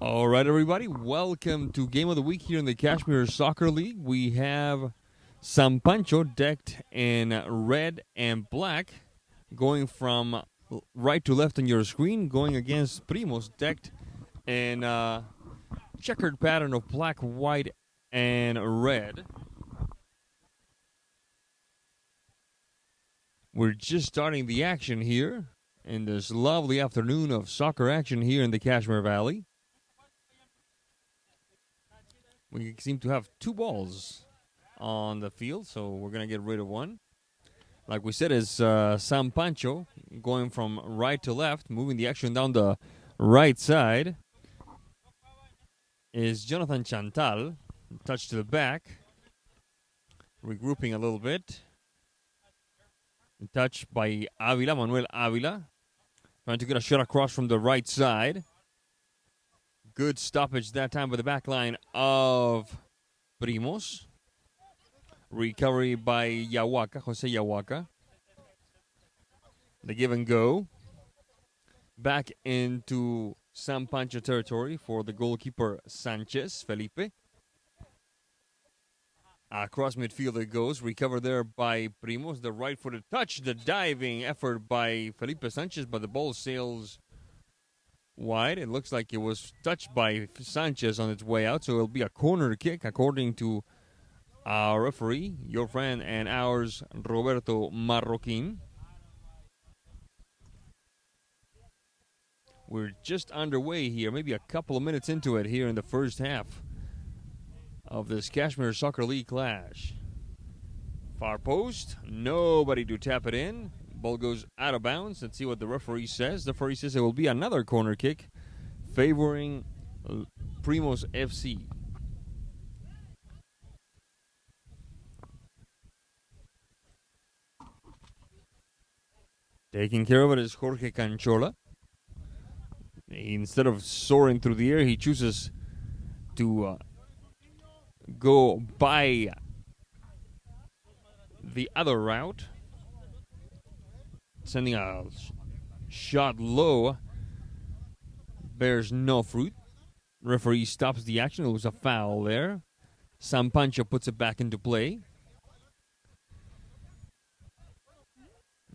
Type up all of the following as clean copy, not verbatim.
All right, everybody, welcome to Game of the Week here in the Cashmere Soccer League. We have Pancho decked in red and black, going from right to left on your screen, going against Primos decked in checkered pattern of black, white, and red. We're just starting the action here in this lovely afternoon of soccer action here in the Cashmere Valley. We seem to have two balls on the field, so we're going to get rid of one. Like we said, is Pancho going from right to left, moving the action down the right side. Is Jonathan Chantal, touch to the back, regrouping a little bit. Touch by Manuel Avila, trying to get a shot across from the right side. Good stoppage that time by the back line of Primos. Recovery by Jose Yawaka. The give and go. Back into Pancho territory for the goalkeeper Sanchez, Felipe. Across midfield it goes. Recovered there by Primos. The right-footed touch. The diving effort by Felipe Sanchez, but the ball sails wide. It looks like it was touched by Sanchez on its way out, so it'll be a corner kick according to our referee, your friend and ours, Roberto Marroquin. We're just underway here, maybe a couple of minutes into it here in the first half of this Cashmere Soccer League clash. Far post, nobody to tap it in. Ball goes out of bounds. Let's see what the referee says. The referee says it will be another corner kick favoring Primos FC. Taking care of it is Jorge Canchola. Instead of soaring through the air, he chooses to go by the other route. Sending a shot low. Bears no fruit. Referee stops the action. It was a foul there. Pancho puts it back into play.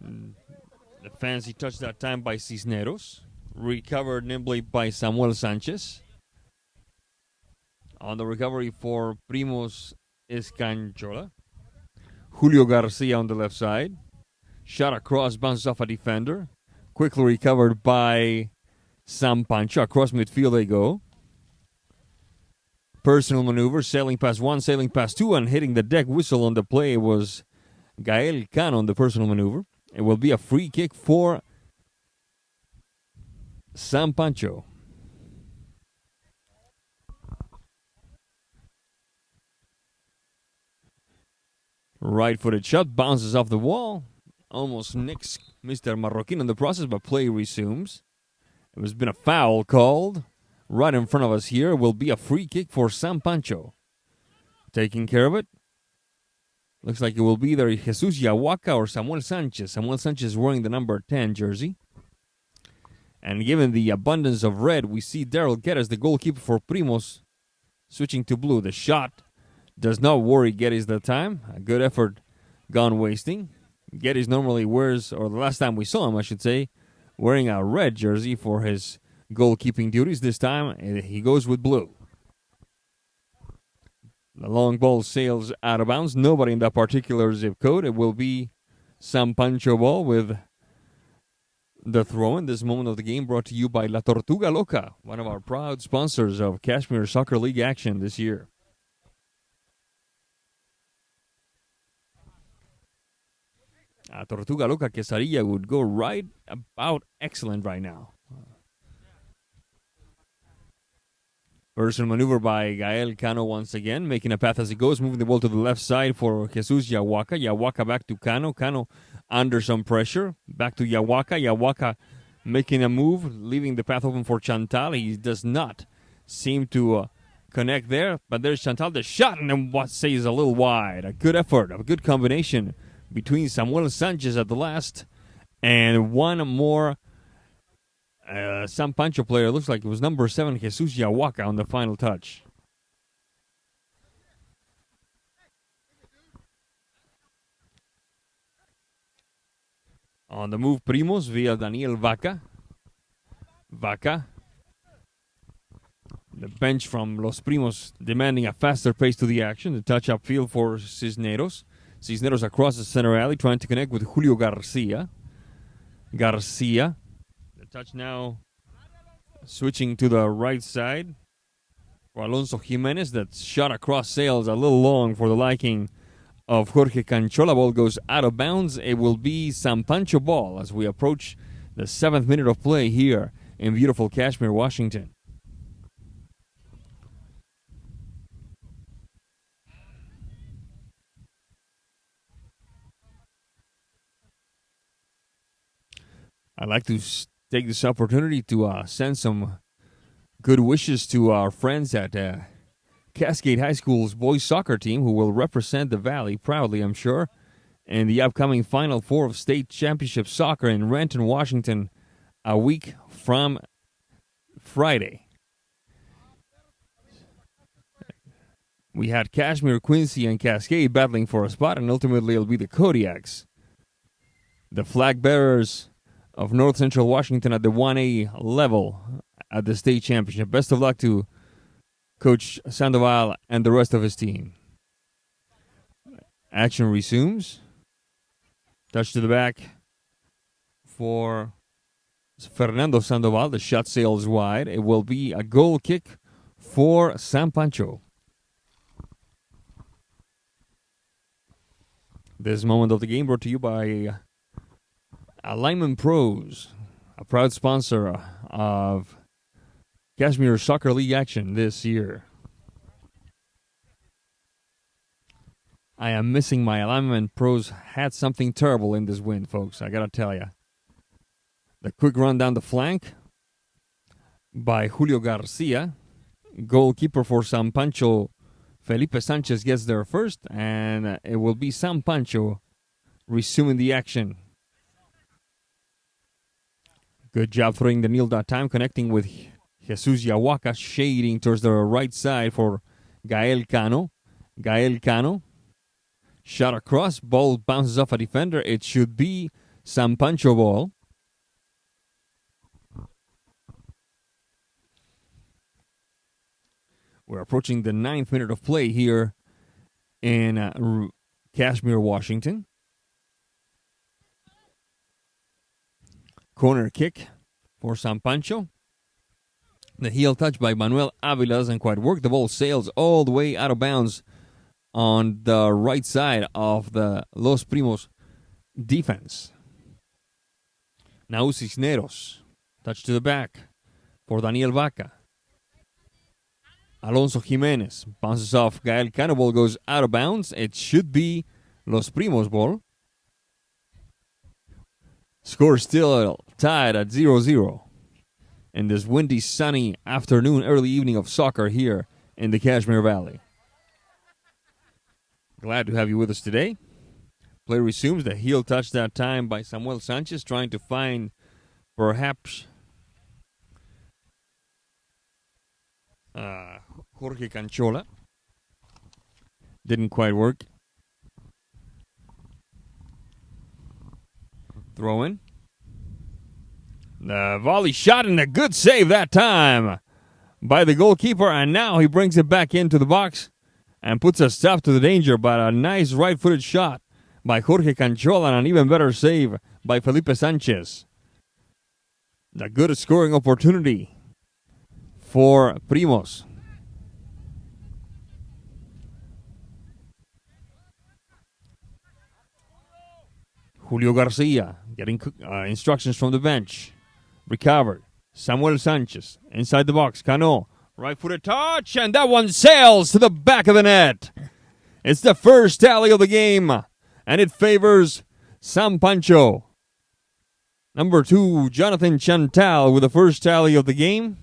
The fancy touch that time by Cisneros. Recovered nimbly by Samuel Sanchez. On the recovery for Primos is Canchola. Julio Garcia on the left side. Shot across, bounces off a defender. Quickly recovered by Pancho. Across midfield they go. Personal maneuver, sailing past one, sailing past two, and hitting the deck whistle on the play was Gael Cano on the personal maneuver. It will be a free kick for Pancho. Right-footed shot, bounces off the wall. Almost nicks Mr. Marroquin in the process, but play resumes. It has been a foul called right in front of us here. Will be a free kick for Pancho. Taking care of it. Looks like it will be either Jesus Yawaka or Samuel Sanchez. Samuel Sanchez wearing the number 10 jersey. And given the abundance of red, we see Daryl Geddes, the goalkeeper for Primos, switching to blue. The shot does not worry Geddes that time. A good effort gone wasting. Geddes normally wears, or the last time we saw him, I should say, wearing a red jersey for his goalkeeping duties. This time, he goes with blue. The long ball sails out of bounds. Nobody in that particular zip code. It will be Pancho ball with the throw in this moment of the game, brought to you by La Tortuga Loca, one of our proud sponsors of Cashmere Soccer League action this year. Tortuga Loca Quesadilla would go right about excellent right now. Personal maneuver by Gael Cano once again, making a path as he goes, moving the ball to the left side for Jesus Yawaka. Yawaka back to Cano. Cano under some pressure. Back to Yawaka. Yawaka making a move, leaving the path open for Chantal. He does not seem to connect there, but there's Chantal. The shot, and then what says a little wide. A good effort, a good combination between Samuel Sanchez at the last and one more San Pancho player, looks like it was number 7, Jesus Yawaka, on the final touch. On the move, Primos via Daniel Vaca. Vaca. The bench from Los Primos demanding a faster pace to the action. The touch upfield for Cisneros. Cisneros across the center alley trying to connect with Julio Garcia. Garcia. The touch now switching to the right side for Alonso Jimenez. That shot across sails a little long for the liking of Jorge Canchola. Ball goes out of bounds. It will be San Pancho ball as we approach the 7th minute of play here in beautiful Cashmere, Washington. I'd like to take this opportunity to send some good wishes to our friends at Cascade High School's boys soccer team, who will represent the Valley proudly, I'm sure, in the upcoming Final Four of State Championship Soccer in Renton, Washington, a week from Friday. We had Cashmere, Quincy, and Cascade battling for a spot, and ultimately it'll be the Kodiaks, the flag bearers of North Central Washington at the 1A level at the state championship. Best of luck to Coach Sandoval and the rest of his team. Action resumes. Touch to the back for Fernando Sandoval. The shot sails wide. It will be a goal kick for San Pancho. This moment of the game brought to you by Alignment Pros, a proud sponsor of Cashmere Soccer League action this year. I am missing my Alignment Pros. Had something terrible in this win, folks. I gotta tell you. The quick run down the flank by Julio Garcia. Goalkeeper for San Pancho, Felipe Sanchez, gets there first, and it will be San Pancho resuming the action. Good job throwing the kneel that time, connecting with Jesus Yawaka, shading towards the right side for Gael Cano. Gael Cano. Shot across, ball bounces off a defender. It should be San Pancho ball. We're approaching the 9th minute of play here in Cashmere, Washington. Corner kick for San Pancho. The heel touch by Manuel Avila doesn't quite work. The ball sails all the way out of bounds on the right side of the Los Primos defense. Now Cisneros. Touch to the back for Daniel Vaca. Alonso Jimenez bounces off Gael Cano. Ball goes out of bounds. It should be Los Primos ball. Score still tied at 0-0 in this windy, sunny afternoon, early evening of soccer here in the Cashmere Valley. Glad to have you with us today. Play resumes. The heel touch that time by Samuel Sanchez, trying to find perhaps Jorge Canchola. Didn't quite work. Throw in. The volley shot and a good save that time by the goalkeeper. And now he brings it back into the box and puts a stop to the danger. But a nice right-footed shot by Jorge Canchola and an even better save by Felipe Sanchez. A good scoring opportunity for Primos. Julio Garcia getting instructions from the bench. Recovered. Samuel Sanchez inside the box. Cano. Right-footed touch. And that one sails to the back of the net. It's the first tally of the game. And it favors San Pancho. Number 2, Jonathan Chantal with the first tally of the game.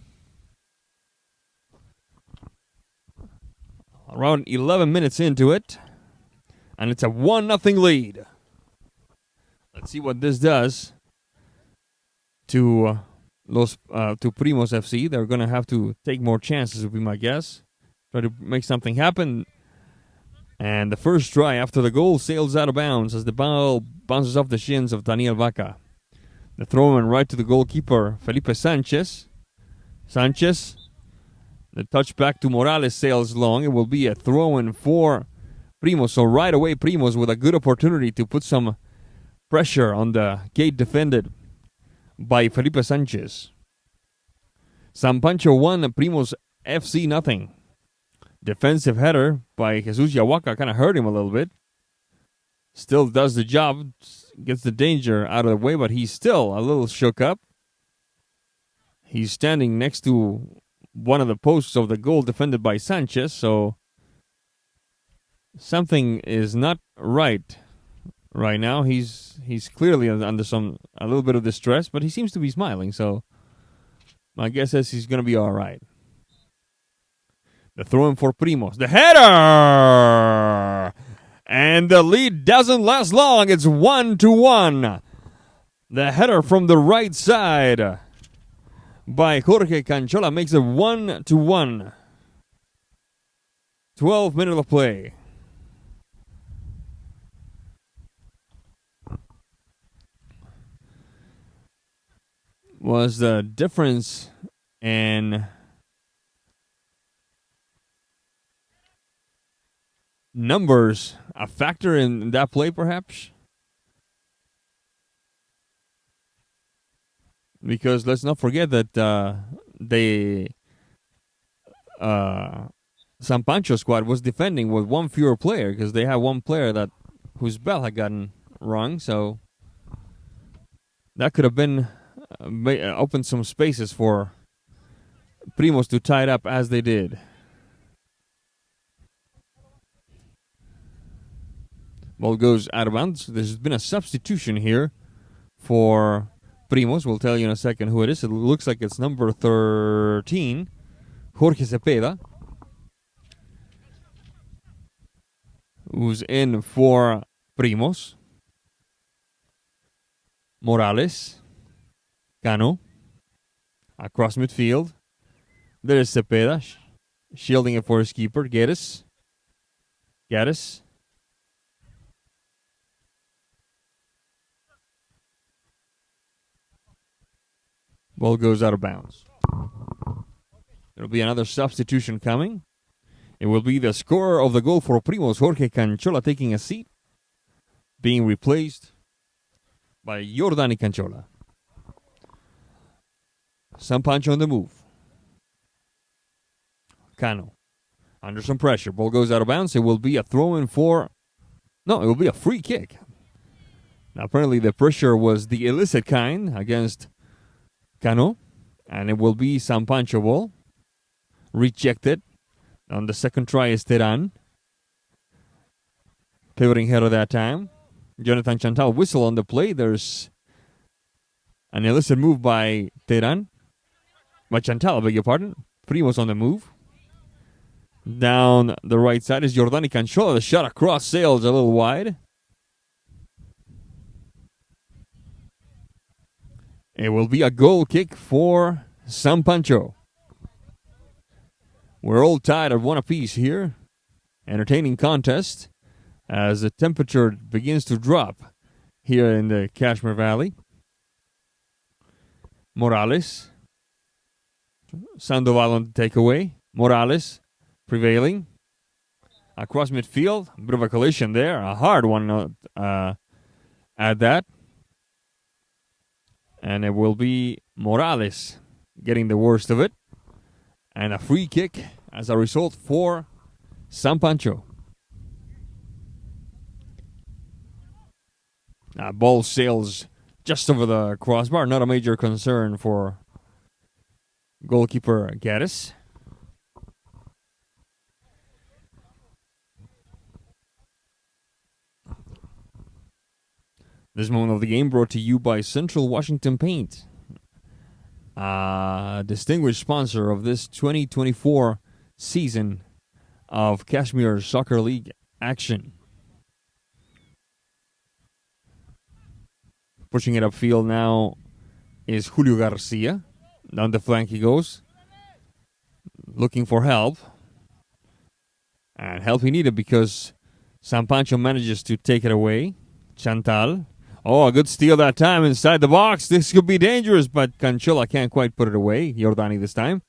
Around 11 minutes into it. And it's a 1-0 lead. Let's see what this does to to Primos FC. They're going to have to take more chances, would be my guess. Try to make something happen. And the first try after the goal sails out of bounds as the ball bounces off the shins of Daniel Vaca. The throw in right to the goalkeeper, Felipe Sanchez. Sanchez, the touchback to Morales sails long. It will be a throw-in for Primos. So right away, Primos with a good opportunity to put some pressure on the gate defended by Felipe Sanchez. San Pancho 1, Primos FC nothing. Defensive header by Jesus Yahuaca kind of hurt him a little bit. Still does the job, gets the danger out of the way, but he's still a little shook up. He's standing next to one of the posts of the goal defended by Sanchez, so something is not right now. He's clearly under a little bit of distress, but he seems to be smiling, so my guess is he's going to be all right. The throw in for Primos. The header! And the lead doesn't last long. It's 1-1. The header from the right side by Jorge Canchola makes it 1-1. 12 minutes of play. Was the difference in numbers a factor in that play, perhaps? Because let's not forget that San Pancho squad was defending with one fewer player because they had one player whose bell had gotten wrong. So that could have been opened some spaces for Primos to tie it up as they did. Ball goes out of bounds. There's been a substitution here for Primos. We'll tell you in a second who it is. It looks like it's number 13, Jorge Cepeda, who's in for Primos. Morales, Cano, across midfield. There's Cepeda, shielding it for his keeper, Gaddis. Ball goes out of bounds. There'll be another substitution coming. It will be the scorer of the goal for Primos, Jorge Canchola, taking a seat, being replaced by Jordani Canchola. San Pancho on the move. Cano under some pressure. Ball goes out of bounds. It will be a throw-in for... No, it will be a free kick. Now, apparently the pressure was the illicit kind against Cano, and it will be San Pancho ball. Rejected. On the second try is Teran. Pivoting header that time. Jonathan Chantal whistle on the play. There's an illicit move by Teran. By Chantal, I beg your pardon. Primos on the move. Down the right side is Jordani Canchola. The shot across sails a little wide. It will be a goal kick for San Pancho. We're all tied at one apiece here. Entertaining contest as the temperature begins to drop here in the Cashmere Valley. Morales. Sandoval on the takeaway. Morales prevailing. Across midfield. A bit of a collision there. A hard one at that. And it will be Morales getting the worst of it. And a free kick as a result for San Pancho. Ball sails just over the crossbar. Not a major concern for goalkeeper Gaddis. This moment of the game brought to you by Central Washington Paint, a distinguished sponsor of this 2024 season of Cashmere Soccer League action. Pushing it upfield now is Julio Garcia. Down the flank he goes. Looking for help. And help he needed because San Pancho manages to take it away. Chantal. Oh, a good steal that time inside the box. This could be dangerous, but Canchola can't quite put it away. Jordani this time.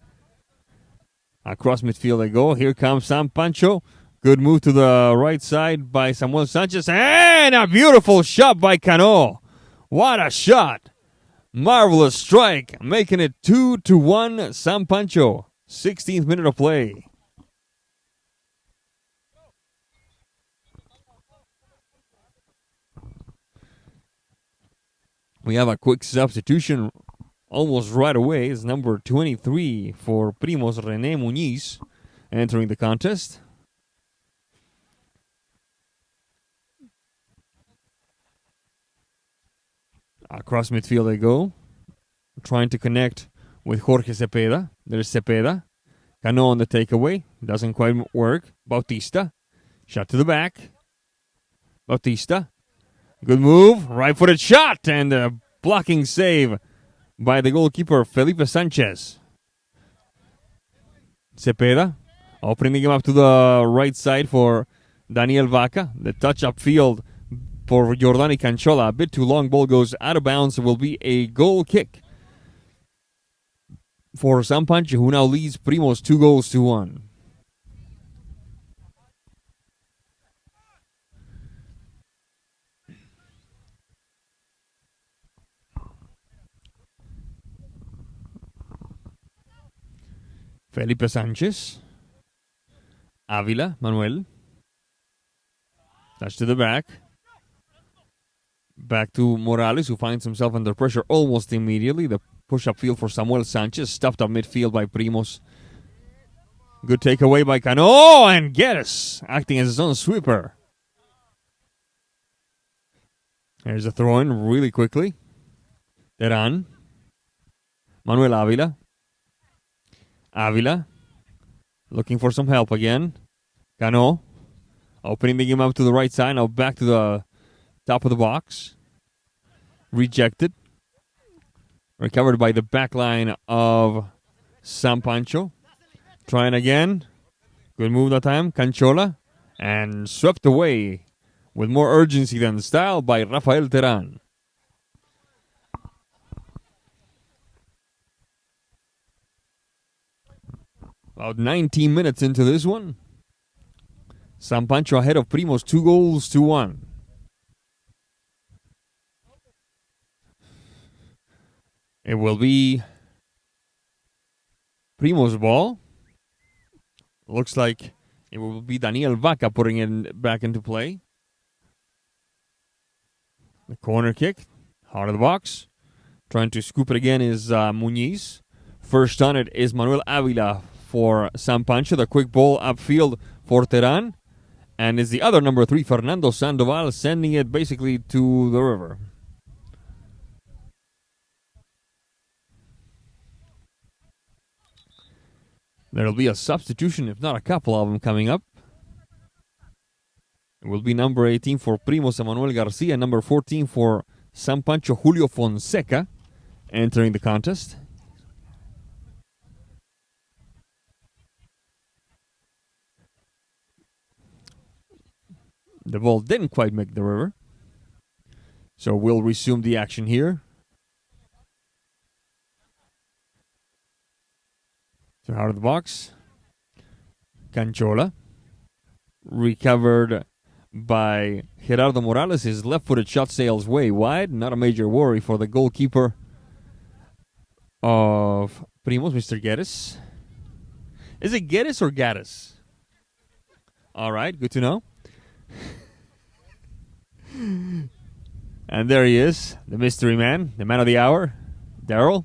Across midfield they go. Here comes San Pancho. Good move to the right side by Samuel Sanchez. And a beautiful shot by Cano. What a shot. Marvelous strike. Making it 2-1 San Pancho. 16th minute of play. We have a quick substitution almost right away. It's number 23 for Primos, René Muñiz, entering the contest. Across midfield they go. Trying to connect with Jorge Cepeda. There's Cepeda. Cano on the takeaway. Doesn't quite work. Bautista. Shot to the back. Bautista. Good move. Right-footed shot. And a blocking save by the goalkeeper, Felipe Sanchez. Cepeda. Opening the game up to the right side for Daniel Vaca. The touch upfield for Jordani Canchola. A bit too long. Ball goes out of bounds. It will be a goal kick for San Pancho, who now leads Primos 2-1. Felipe Sanchez. Avila, Manuel. Touch to the back. Back to Morales, who finds himself under pressure almost immediately. The push-up field for Samuel Sanchez. Stuffed up midfield by Primos. Good takeaway by Cano. And Guedes acting as his own sweeper. There's a throw-in really quickly. Teran. Manuel Avila. Avila. Looking for some help again. Cano. Opening the game up to the right side. Now back to the top of the box. Rejected. Recovered by the back line of San Pancho. Trying again. Good move that time. Canchola. And swept away with more urgency than style by Rafael Teran. About 19 minutes into this one. San Pancho ahead of Primos 2-1. It will be Primos' ball. Looks like it will be Daniel Vaca putting it back into play. The corner kick. Heart of the box. Trying to scoop it again is Muñiz. First on it is Manuel Avila for San Pancho. The quick ball upfield for Teran. And is the other number 3, Fernando Sandoval, sending it basically to the river. There will be a substitution, if not a couple of them, coming up. It will be number 18 for Primos, Emmanuel Garcia. Number 14 for San Pancho, Julio Fonseca, entering the contest. The ball didn't quite make the river. So we'll resume the action here. So out of the box. Canchola. Recovered by Gerardo Morales. His left-footed shot sails way wide. Not a major worry for the goalkeeper of Primos, Mr. Guedes. Is it Guedes or Gaddis? All right, good to know. And there he is, the mystery man, the man of the hour, Daryl,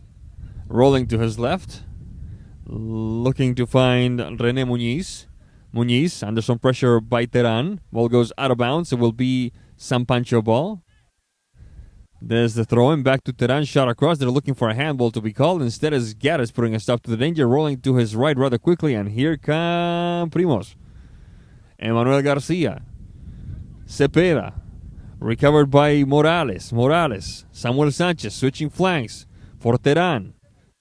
rolling to his left, looking to find René Muñiz. Muñiz under some pressure by Teran. Ball goes out of bounds. It will be San Pancho ball. There's the throw-in back to Teran, shot across. They're looking for a handball to be called. Instead, is Gaddis putting a stop to the danger, rolling to his right rather quickly, and here come Primos. Emmanuel Garcia. Cepeda. Recovered by Morales. Samuel Sanchez switching flanks for Teran.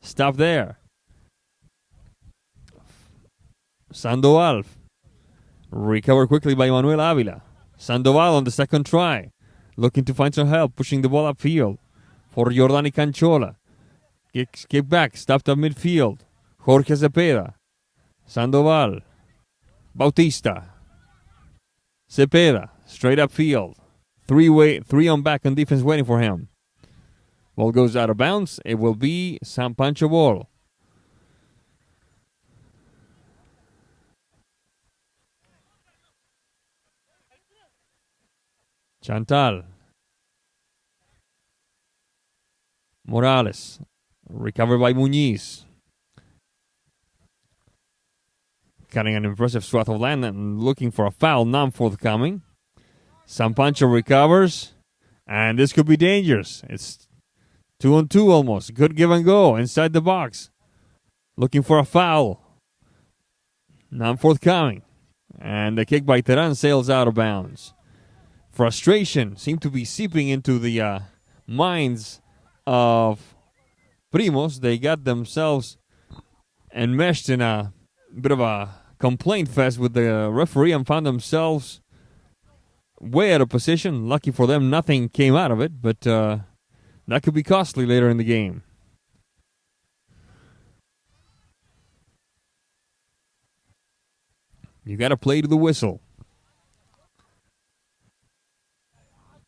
Stop there. Sandoval. Recovered quickly by Manuel Avila. Sandoval on the second try. Looking to find some help, pushing the ball upfield. For Jordani Canchola. Kick back, stopped at midfield. Jorge Cepeda. Sandoval. Bautista. Cepeda. Straight upfield. Three on back on defense waiting for him. Ball goes out of bounds. It will be San Pancho ball. Chantal. Morales. Recovered by Muñiz. Cutting an impressive swath of land and looking for a foul, non-forthcoming. San Pancho recovers. And this could be dangerous. It's 2-on-2 almost. Good give and go inside the box. Looking for a foul. Non-forthcoming. And the kick by Terán sails out of bounds. Frustration seemed to be seeping into the minds of Primos. They got themselves enmeshed in a bit of a complaint fest with the referee and found themselves way out of position. Lucky for them, nothing came out of it, but that could be costly later in the game. You got to play to the whistle.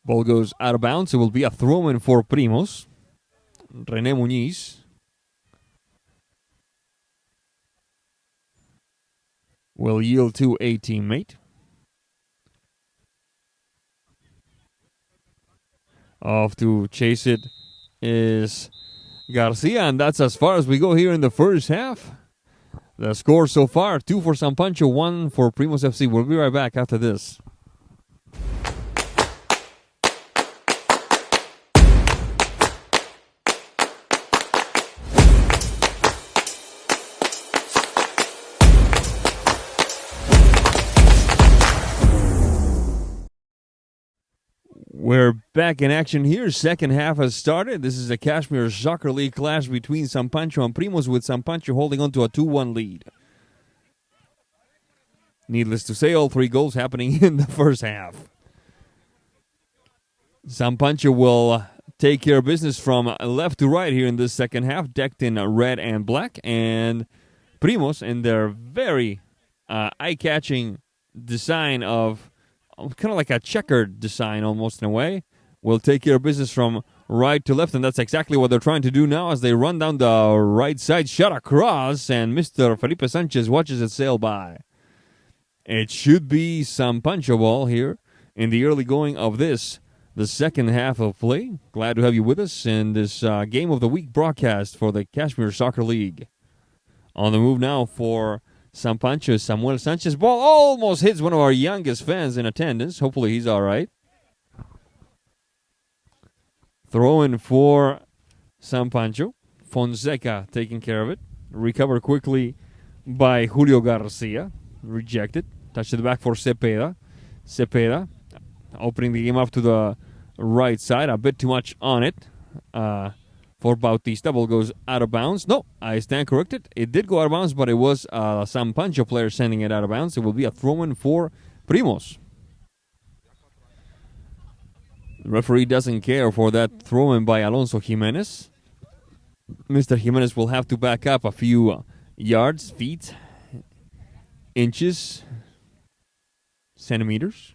Ball goes out of bounds. It will be a throw-in for Primos. René Muñiz will yield to a teammate. Off to chase it is Garcia, and that's as far as we go here in the first half. The score so far, 2 for San Pancho, 1 for Primos FC. We'll be right back after this. We're back in action here. Second half has started. This is a Cashmere Soccer League clash between San Pancho and Primos, with San Pancho holding on to a 2-1 lead. Needless to say, all 3 goals happening in the first half. San Pancho will take care of business from left to right here in this second half, decked in red and black. And Primos, in their very eye-catching design of kind of like a checkered design almost in a way, will take care of business from right to left, and that's exactly what they're trying to do now as they run down the right side, shot across, and Mr. Felipe Sanchez watches it sail by. It should be San Pancho ball here in the early going of this, the second half of play. Glad to have you with us in this Game of the Week broadcast for the Cashmere Soccer League. On the move now for San Pancho, Samuel Sanchez. Ball almost hits one of our youngest fans in attendance. Hopefully he's all right. Throw in for San Pancho. Fonseca taking care of it. Recovered quickly by Julio Garcia. Rejected. Touch to the back for Cepeda. Cepeda opening the game up to the right side. A bit too much on it. For Bautista. Ball goes out of bounds. No, I stand corrected. It did go out of bounds, but it was a San Pancho player sending it out of bounds. It will be a throw-in for Primos. The referee doesn't care for that throw-in by Alonso Jimenez. Mr. Jimenez will have to back up a few yards, feet, inches, centimeters.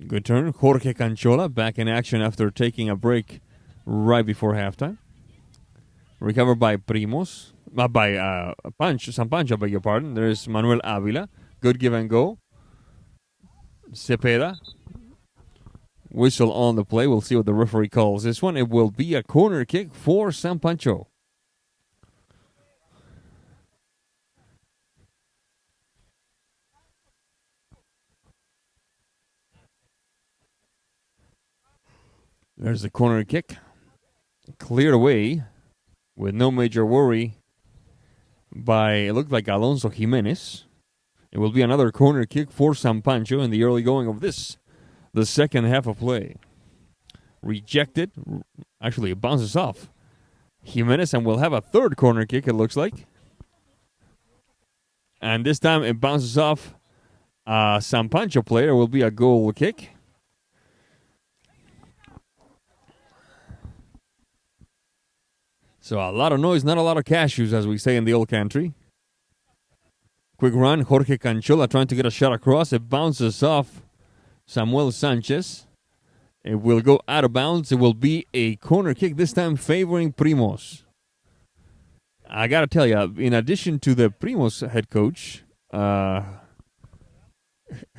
Good turn. Jorge Canchola back in action after taking a break right before halftime. Recovered by Primos. By Pancho, San Pancho, beg your pardon. There's Manuel Avila. Good give and go. Cepeda. Whistle on the play. We'll see what the referee calls this one. It will be a corner kick for San Pancho. There's the corner kick. Cleared away with no major worry by, it looked like Alonso Jimenez. It will be another corner kick for San Pancho in the early going of this, the second half of play. Rejected. Actually, it bounces off Jimenez, and we'll have a third corner kick, it looks like. And this time it bounces off San Pancho player. It will be a goal kick. So a lot of noise, not a lot of cashews, as we say in the old country. Quick run, Jorge Canchola trying to get a shot across. It bounces off Samuel Sanchez. It will go out of bounds. It will be a corner kick, this time favoring Primos. I got to tell you, in addition to the Primos head coach, Jaime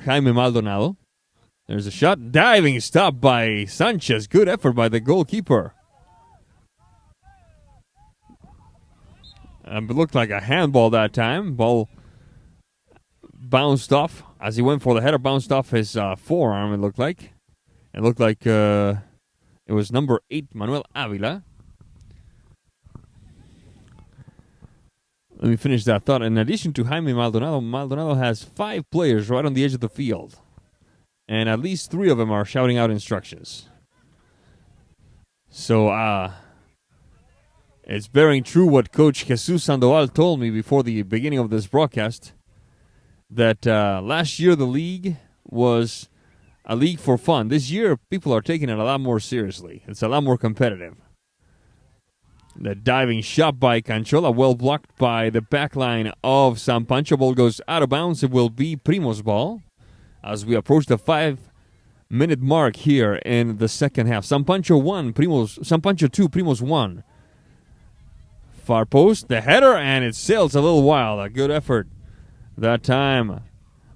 Maldonado, there's a shot. Diving stop by Sanchez. Good effort by the goalkeeper. It looked like a handball that time. Ball bounced off as he went for the header, bounced off his forearm, it looked like. It looked like it was number 8, Manuel Avila. Let me finish that thought. In addition to Jaime Maldonado, Maldonado has 5 players right on the edge of the field. And at least 3 of them are shouting out instructions. So, it's bearing true what Coach Jesus Sandoval told me before the beginning of this broadcast, that last year the league was a league for fun. This year, people are taking it a lot more seriously. It's a lot more competitive. The diving shot by Canchola, well blocked by the back line of San Pancho. Ball goes out of bounds. It will be Primos' ball as we approach the 5-minute mark here in the second half. San Pancho 1, San Pancho 2, Primos 1. Far post, the header, and it sails a little wild. A good effort that time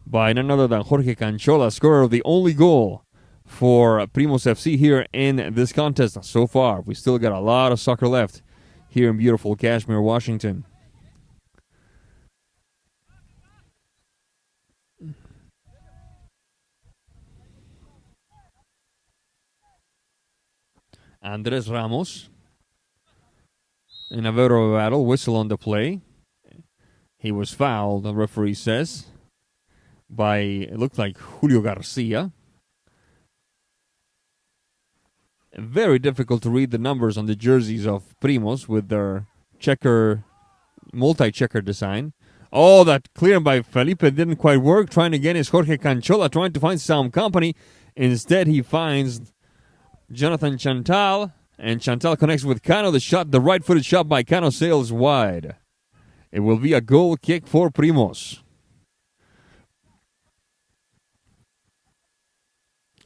by none other than Jorge Canchola, scorer of the only goal for Primos FC here in this contest so far. We still got a lot of soccer left here in beautiful Cashmere, Washington. Andres Ramos in a verbal battle, whistle on the play. He was fouled, the referee says, by, it looked like Julio Garcia. Very difficult to read the numbers on the jerseys of Primos with their multi-checker design. Oh, that clearing by Felipe didn't quite work. Trying again is Jorge Canchola, trying to find some company. Instead, he finds Jonathan Chantal, and Chantal connects with Cano. The right-footed shot by Cano sails wide. It will be a goal kick for Primos.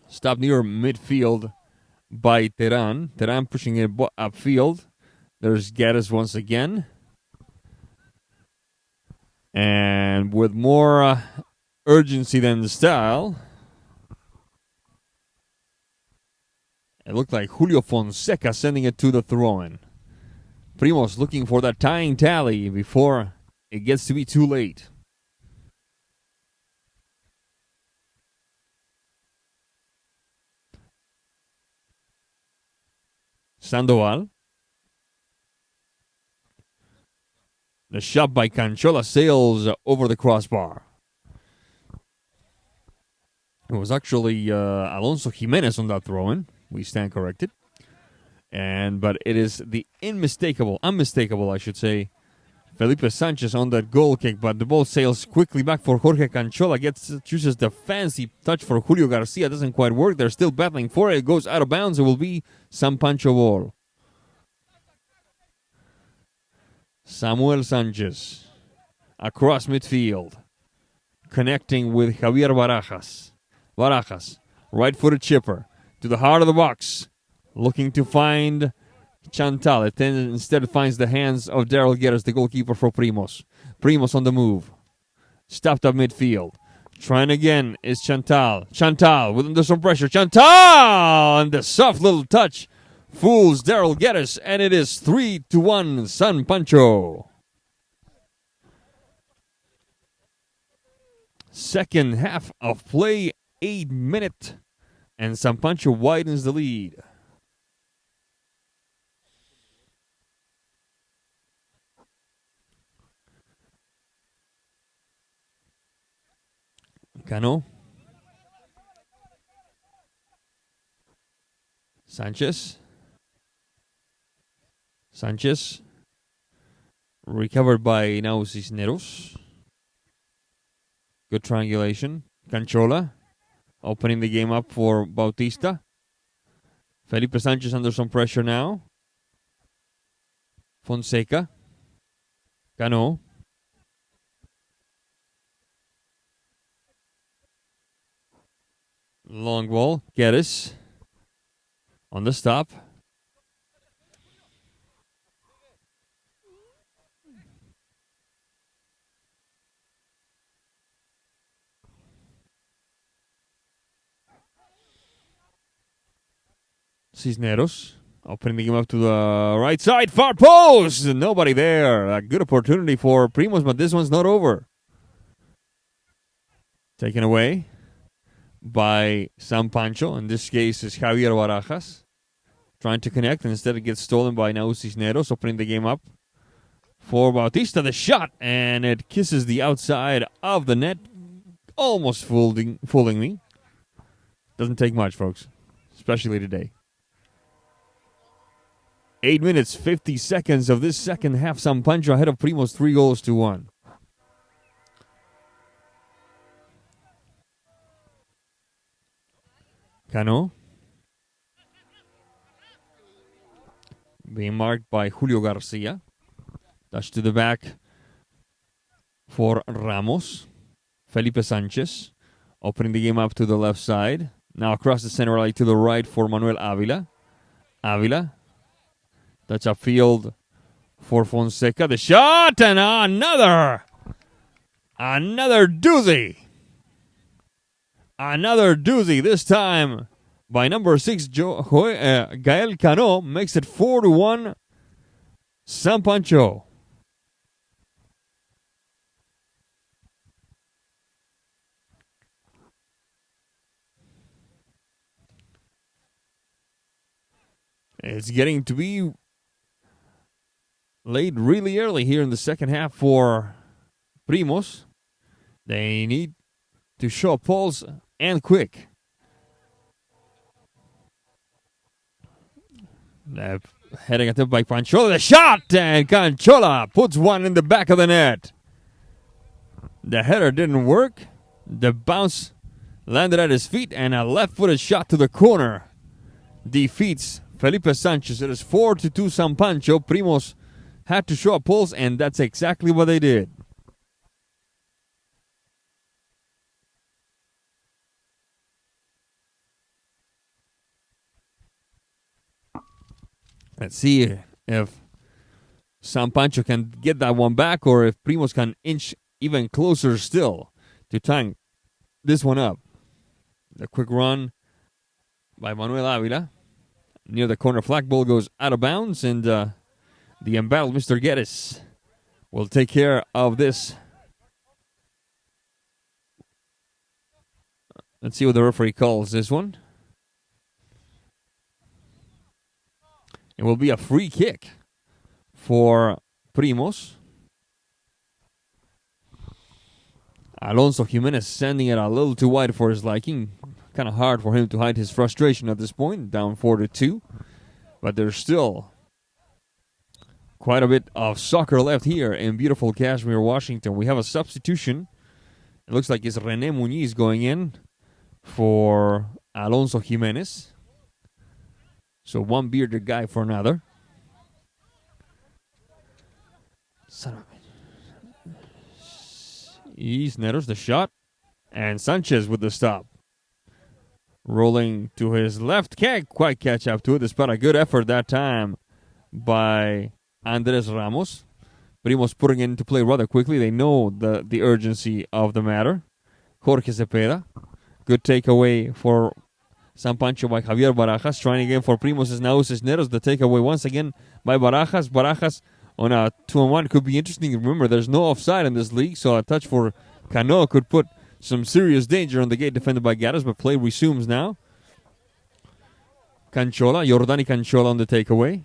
Stop near midfield by Teran. Teran pushing it upfield. There's Gaddis once again. And with more urgency than style, it looked like Julio Fonseca sending it to the throw-in. Primos looking for that tying tally before it gets to be too late. Sandoval. The shot by Canchola sails over the crossbar. It was actually Alonso Jimenez on that throw-in. We stand corrected. But it is the unmistakable, I should say, Felipe Sanchez on that goal kick. But the ball sails quickly back for Jorge Canchola. Chooses the fancy touch for Julio Garcia. Doesn't quite work. They're still battling for it. It goes out of bounds. It will be San Pancho ball. Samuel Sanchez across midfield, connecting with Javier Barajas. Barajas, right-footed chipper to the heart of the box, looking to find Chantal. It then instead finds the hands of Daryl Guedes, the goalkeeper for Primos. Primos on the move, stopped up midfield. Trying again is Chantal. Chantal with under some pressure. Chantal! And the soft little touch fools Daryl Guedes, and it is 3-1 San Pancho. Second half of play, 8 minutes, and San Pancho widens the lead. Cano. Sanchez. Sanchez. Recovered by now Cisneros. Good triangulation. Canchola. Opening the game up for Bautista. Felipe Sanchez under some pressure now. Fonseca. Cano. Long ball. Geddes. On the stop. Cisneros. Opening the game up to the right side. Far post. Nobody there. A good opportunity for Primos, but this one's not over. Taken away by San Pancho. In this case, is Javier Barajas. Trying to connect, and instead it gets stolen by now Cisneros. Opening the game up for Bautista. The shot, and it kisses the outside of the net. Almost fooling me. Doesn't take much, folks. Especially today. 8 minutes, 50 seconds of this second half. San Pancho ahead of Primos 3-1. Cano. Being marked by Julio Garcia. Touch to the back for Ramos. Felipe Sanchez. Opening the game up to the left side. Now across the center line to the right for Manuel Avila. Avila. Touch upfield for Fonseca. The shot and another doozy. Another doozy. This time by number 6, Gael Cano makes it 4-1. San Pancho. It's getting to be late really early here in the second half for Primos. They need to show a pulse and quick. Heading attempt by Pancho. The shot, and Canchola puts one in the back of the net. The header didn't work. The bounce landed at his feet, and a left-footed shot to the corner defeats Felipe Sanchez. It is 4-2 San Pancho. Primos had to show a pulse, and that's exactly what they did. Let's see if San Pancho can get that one back, or if Primos can inch even closer still to tying this one up. The quick run by Manuel Avila near the corner flag. Ball goes out of bounds, and the embattled Mr. Geddes will take care of this. Let's see what the referee calls this one. It will be a free kick for Primos. Alonso Jimenez sending it a little too wide for his liking. Kind of hard for him to hide his frustration at this point. Down 4-2. But there's still quite a bit of soccer left here in beautiful Cashmere, Washington. We have a substitution. It looks like it's René Muñiz going in for Alonso Jimenez. So one bearded guy for another. Son of a... Cisneros the shot. And Sanchez with the stop. Rolling to his left. Can't quite catch up to it, despite a good effort that time by Andres Ramos. Primos putting it into play rather quickly. They know the urgency of the matter. Jorge Cepeda. Good takeaway for San Pancho by Javier Barajas. Trying again for Primos is now Cisneros. The takeaway once again by Barajas. Barajas on a 2-on-1 could be interesting. Remember, there's no offside in this league, so a touch for Cano could put some serious danger on the gate defended by Garas, but play resumes now. Canchola, Jordani Canchola on the takeaway.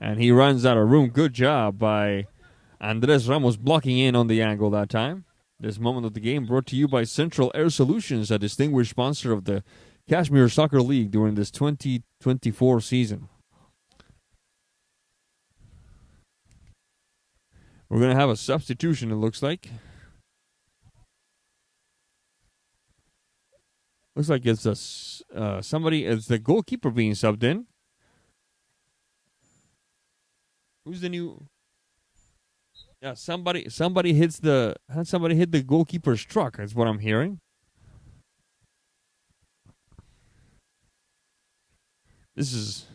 And he runs out of room. Good job by Andres Ramos blocking in on the angle that time. This moment of the game brought to you by Central Air Solutions, a distinguished sponsor of the Cashmere Soccer League during this 2024 season. We're going to have a substitution, it looks like. Looks like it's somebody. It's the goalkeeper being subbed in. Who's the new? Yeah, somebody hit the goalkeeper's truck. That's what I'm hearing. This is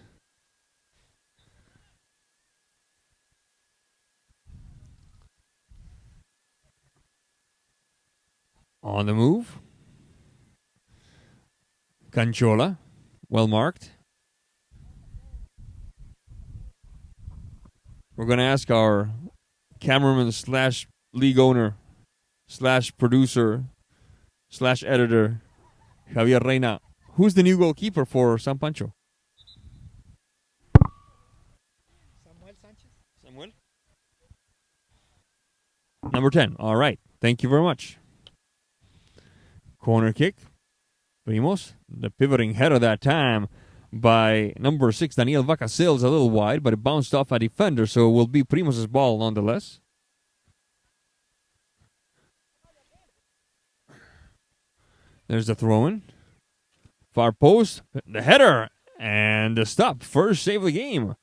on the move. Canchola, well marked. We're going to ask our cameraman slash league owner slash producer slash editor, Javier Reina, who's the new goalkeeper for San Pancho? Samuel? Number 10. All right. Thank you very much. Corner kick. Primos. The pivoting header that time by number 6, Daniel Vaca, sails a little wide, but it bounced off a defender, so it will be Primos' ball nonetheless. There's the throw-in. Far post, the header, and the stop. First save of the game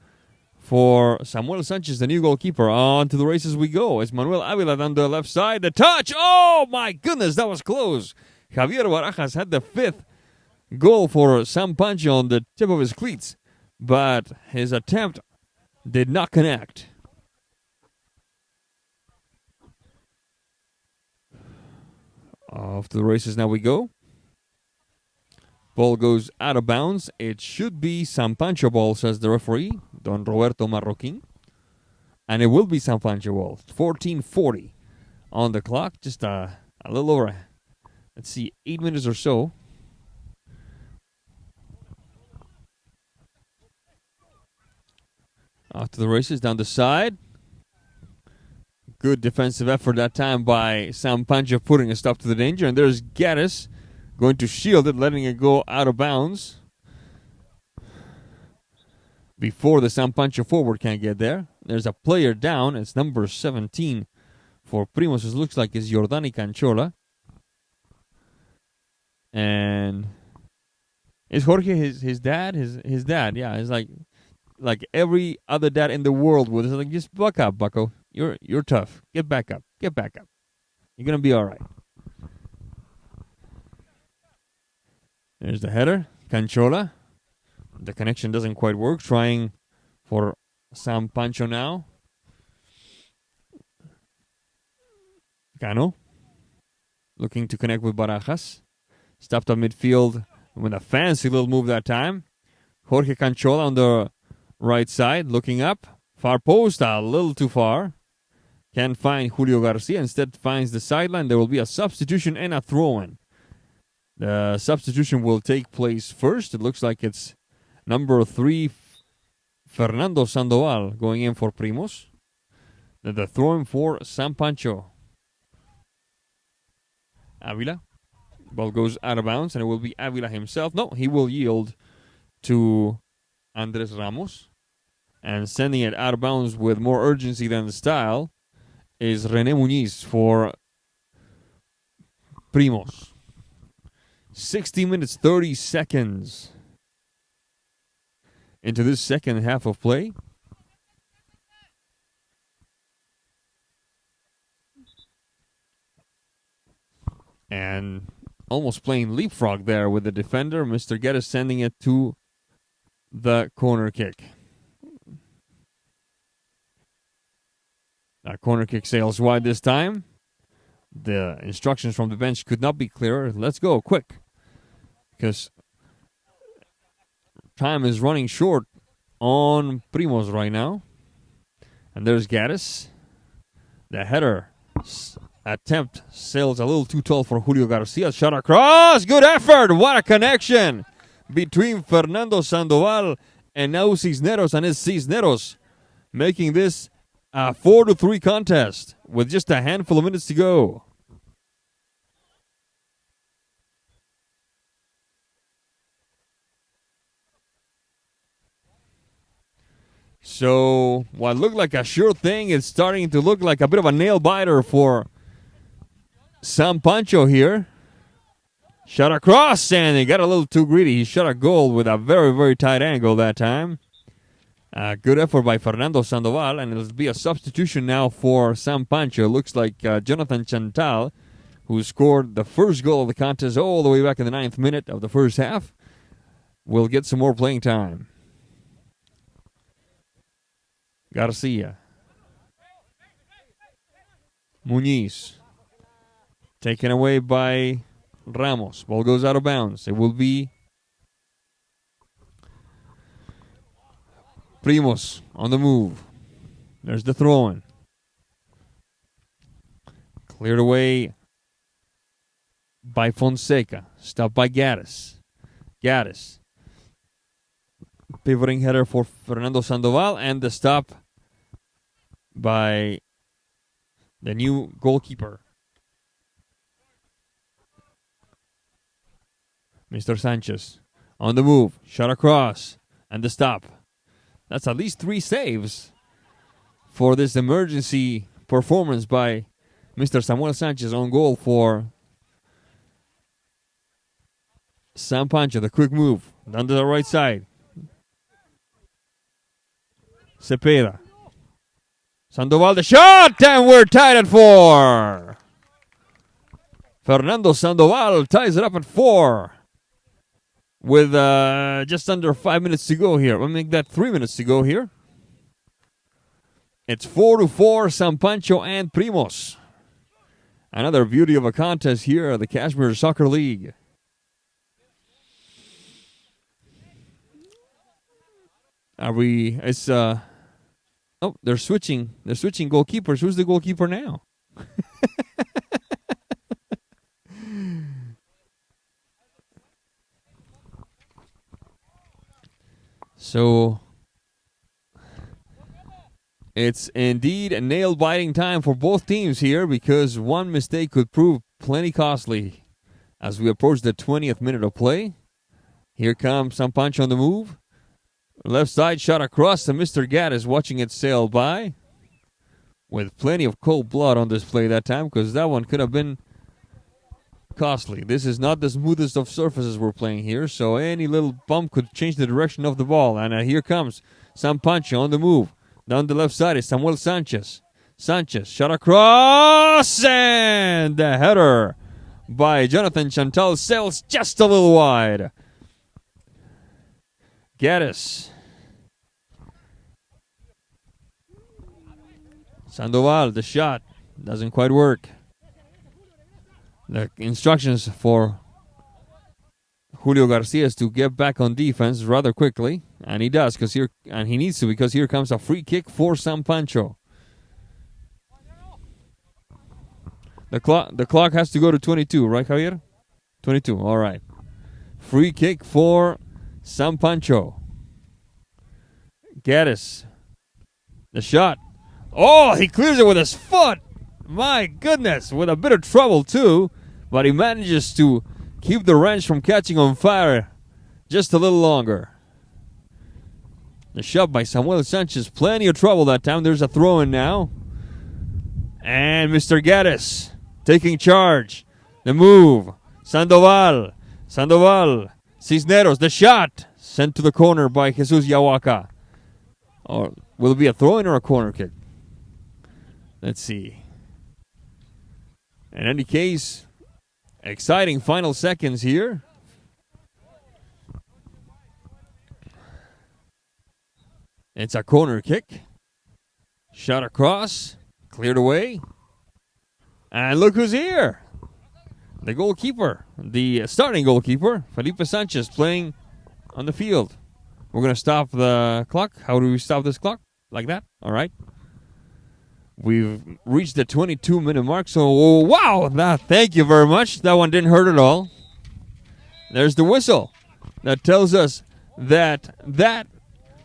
for Samuel Sanchez, the new goalkeeper. On to the races we go. It's Manuel Avila down the left side. The touch! Oh, my goodness, that was close. Javier Barajas had the 5th goal for San Pancho on the tip of his cleats, but his attempt did not connect. Off to the races now we go. Ball goes out of bounds. It should be San Pancho ball, says the referee, Don Roberto Marroquin. And it will be San Pancho ball. 14:40 on the clock. Just a little over, let's see, 8 minutes or so. Off to the races, down the side. Good defensive effort that time by San Pancho, putting a stop to the danger. And there's Gaddis going to shield it, letting it go out of bounds before the San Pancho forward can get there. There's a player down. It's number 17 for Primos. It looks like it's Jordani Canchola. And is Jorge his dad? His dad, yeah. It's like every other dad in the world would. It's like, just buck up, bucko. You're tough. Get back up. Get back up. You're going to be all right. There's the header. Canchola. The connection doesn't quite work. Trying for San Pancho now. Cano. Looking to connect with Barajas. Stopped on midfield with a fancy little move that time. Jorge Canchola on the right side. Looking up. Far post. A little too far. Can't find Julio Garcia. Instead finds the sideline. There will be a substitution and a throw-in. The substitution will take place first. It looks like it's number 3, Fernando Sandoval, going in for Primos. Then the throw-in for San Pancho. Avila. Ball goes out of bounds, and it will be Avila himself. No, he will yield to Andres Ramos. And sending it out of bounds with more urgency than style is René Muñiz for Primos. 60 minutes, 30 seconds into this second half of play. And almost playing leapfrog there with the defender. Mr. Geddes sending it to the corner kick. That corner kick sails wide this time. The instructions from the bench could not be clearer. Let's go, quick. Because time is running short on Primos right now. And there's Gaddis. The header attempt sails a little too tall for Julio Garcia. Shot across. Good effort. What a connection between Fernando Sandoval and now Cisneros. And it's Cisneros making this a 4-3 contest with just a handful of minutes to go. So what looked like a sure thing is starting to look like a bit of a nail biter for San Pancho here. Shot across, and he got a little too greedy. He shot a goal with a very, very tight angle that time. Good effort by Fernando Sandoval, and it'll be a substitution now for San Pancho. Looks like Jonathan Chantal, who scored the first goal of the contest all the way back in the 9th minute of the first half, will get some more playing time. Garcia. Muniz. Taken away by Ramos. Ball goes out of bounds. It will be Primos on the move. There's the throw-in. Cleared away by Fonseca. Stopped by Gaddis. Gaddis. Pivoting header for Fernando Sandoval, and the stop by the new goalkeeper, Mr. Sanchez. On the move. Shot across. And the stop. That's at least 3 saves for this emergency performance by Mr. Samuel Sanchez on goal for San Pancho. The quick move down to the right side. Cepeda. Sandoval, the shot, and we're tied at 4. Fernando Sandoval ties it up at 4 with just under 5 minutes to go here. We'll make that 3 minutes to go here. It's 4-4, San Pancho and Primos. Another beauty of a contest here at the Cashmere Soccer League. Oh, they're switching goalkeepers. Who's the goalkeeper now? So it's indeed a nail-biting time for both teams here, because one mistake could prove plenty costly as we approach the 20th minute of play. Here comes San Pancho on the move. Left side shot across, and Mr. Gaddis watching it sail by with plenty of cold blood on display that time, because that one could have been costly. This is not the smoothest of surfaces we're playing here, so any little bump could change the direction of the ball. And here comes San Pancho on the move. Down the left side is Samuel Sanchez. Sanchez shot across, and the header by Jonathan Chantal sails just a little wide. Gaddis. Sandoval, the shot doesn't quite work. The instructions for Julio Garcia is to get back on defense rather quickly, and he does, and he needs to, because here comes a free kick for San Pancho. The clock has to go to 22, right, Javier? 22. All right. Free kick for San Pancho. Gaddis. The shot. Oh, he clears it with his foot. My goodness, with a bit of trouble too, but he manages to keep the wrench from catching on fire just a little longer. The shot by Samuel Sanchez, plenty of trouble that time. There's a throw-in now. And Mr. Gaddis taking charge. The move. Sandoval. Cisneros, the shot. Sent to the corner by Jesus Yawaka. Or will it be a throw-in or a corner kick? Let's see. In any case, exciting final seconds here. It's a corner kick. Shot across. Cleared away. And look who's here. The goalkeeper. The starting goalkeeper, Felipe Sanchez, playing on the field. We're going to stop the clock. How do we stop this clock? Like that? All right. We've reached the 22-minute mark, so wow! Thank you very much. That one didn't hurt at all. There's the whistle that tells us that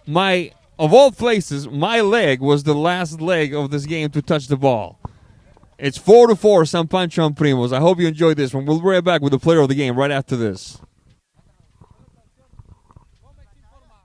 of all places, my leg was the last leg of this game to touch the ball. It's 4-4, San Pancho and Primos. I hope you enjoyed this one. We'll be right back with the player of the game right after this.